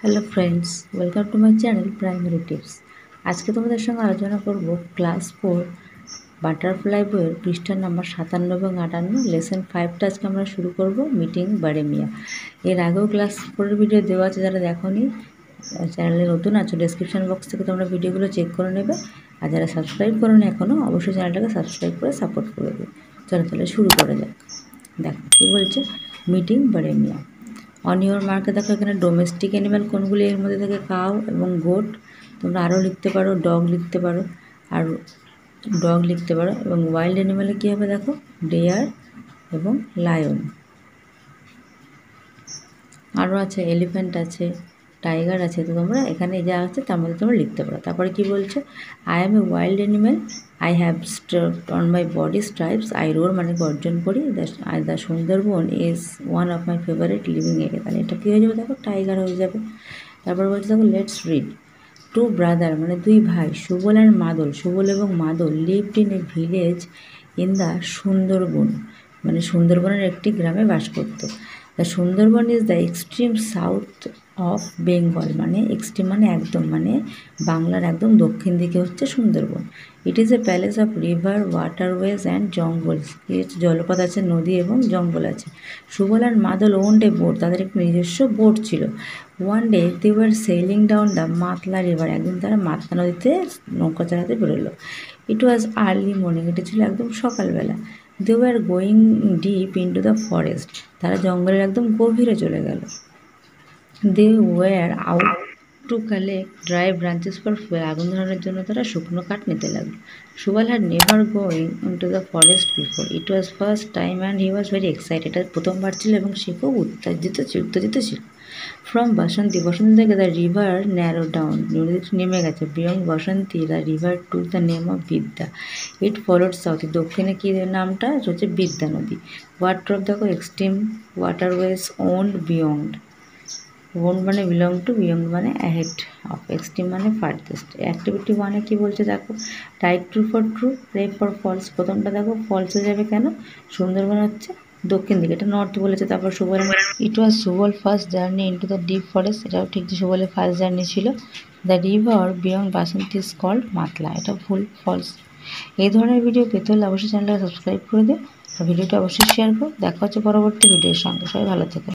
Hello friends, welcome to my channel primary tips. আজকে তোমাদের সঙ্গে আলোচনা করব ক্লাস 4 বাটারফ্লাই বইয়ের পৃষ্ঠা নাম্বার 57 এবং 58 লেসন 5টা আজকে আমরা শুরু করব মিটিং বারেমিয়া। এর আগেও ক্লাস 4-এর ভিডিও দেওয়া আছে, যারা দেখোনি চ্যানেলে নতুন আছো ডেসক্রিপশন বক্স থেকে তোমরা ভিডিওগুলো চেক করে নেবে। আর যারা সাবস্ক্রাইব করোনি এখনও অবশ্যই চ্যানেলটাকে সাবস্ক্রাইব করে সাপোর্ট করে দেবে। চলো তাহলে শুরু করা যাক। দেখো কী বলছে, মিটিং বারেমিয়া। অন ইওর মার্কে দেখো এখানে ডোমেস্টিক অ্যানিম্যাল কোনগুলি, এর মধ্যে থাকে কাউ এবং গোট। তোমরা আরও লিখতে পারো, ডগ লিখতে পারো, আর ডগ লিখতে পারো। এবং ওয়াইল্ড অ্যানিম্যালে কী হবে দেখো, ডেয়ার এবং লায়ন। আরও আছে এলিফ্যান্ট আছে, টাইগার আছে। তো তোমরা এখানে যা আছে তার মধ্যে তোমরা লিখতে পারো। তারপরে কি বলছে, I am a wild animal, I have on my body stripes, I roar মানে গর্জন করি, the Sundarban is one of my favourite living area. তাহলে এটা কী হয়ে যাবে দেখো, টাইগার হয়ে যাবে। তারপর বলছে দেখো, লেটস রিড। টু ব্রাদার মানে দুই ভাই, সুবল অ্যান্ড মাদল, সুবল এবং Madal, lived in a village in the Sundarban মানে সুন্দরবনের একটি গ্রামে বাস করতো। The Sundarban is the extreme south of Bengal, মানে এক্সট্রিম মানে একদম, মানে বাংলার একদম দক্ষিণ দিকে হচ্ছে Sundarban. It is a palace of river, waterways and jungles. জলপথ আছে, নদী এবং জঙ্গল আছে। Subal and Madal owned a boat, তাদের একটি নিজস্ব বোট ছিল। One day they were sailing down the Matla river, একদিন তারা মাতলা নদীতে নৌকা চালাতে বেরোলো। ইট ওয়াজ আর্লি মর্নিং, এটি ছিল একদম সকালবেলা। They were going deep into the forest, তারা জঙ্গলের একদম গভীরে চলে গেল। They were out to collect dry branches for fuel, আগুন ধরানোর জন্য তারা শুকনো কাঠ নিতে লাগলো। Subal had never going into the forest before, it was first time and he was very excited, এটা প্রথমবার ছিল এবং সে খুব উত্তেজিত ছিল। ফ্রম বাসন্তী, বসন্তী থেকে দ্য রিভার ন্যারো ডাউন, নদীটি নেমে গেছে। Beyond Basanti the river to the name of Vidya, it followed south, দক্ষিণে কি নামটা হচ্ছে বিদ্যা নদী। ওয়াটার অফ দেখো extreme waterways owned beyond, own মানে বিলং টু, বিয়ন্ড মানে অ্যাহেড অফ, এক্সট্রিম মানে ফার্থেস্ট। অ্যাক্টিভিটি 1-এ কী বলছে দেখো, write true for true, ray for false. প্রথমটা দেখো ফলস হয়ে যাবে, কেন, সুন্দরবন হচ্ছে দক্ষিণ দিকে, এটা নর্থ বলেছে। তারপর Subal, it was Subal first journey into the deep forest, এটাও ঠিক যে সুবলের ফার্স্ট জার্নি ছিল। The river beyond Basanti is called Matla, এটা ভুল, ফলস। এই ধরনের ভিডিও পেতে হলে অবশ্যই চ্যানেলটাকে সাবস্ক্রাইব করে দিও আর ভিডিওটা অবশ্যই শেয়ার করো। দেখা হচ্ছে পরবর্তী ভিডিওর সঙ্গে, সবাই ভালো থেকো।